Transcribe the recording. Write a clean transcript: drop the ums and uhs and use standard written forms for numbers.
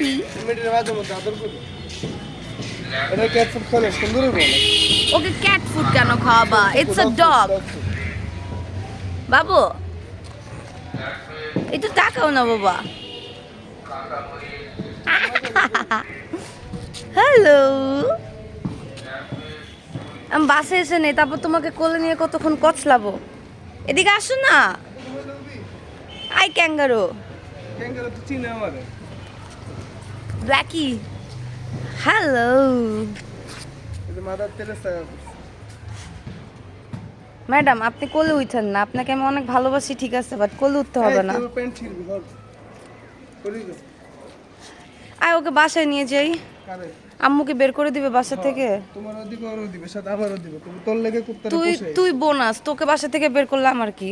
পাপি ওকে cat food কেন খাওয়াবা? It's a dog. বাবু একটু তাকাও না বাবা। হ্যালো, আমি বাসে এসে নেই, তারপর তোমাকে কোলে নিয়ে কতক্ষণ কচলাবো। এদিকে আসো না। I kangaroo Blackie. Hello madam, আপনি কোলে উঠেন না। আপনাকে আমি অনেক ভালোবাসি, ঠিক আছে, বাট কোলে উঠতে হবে না। আয় ওকে বাসায় নিয়ে যাই। আম্মুকে বের করে দিবে বাসা থেকে। তুই তুই বোনাস, তোকে বাসা থেকে বের করলে আমার কি?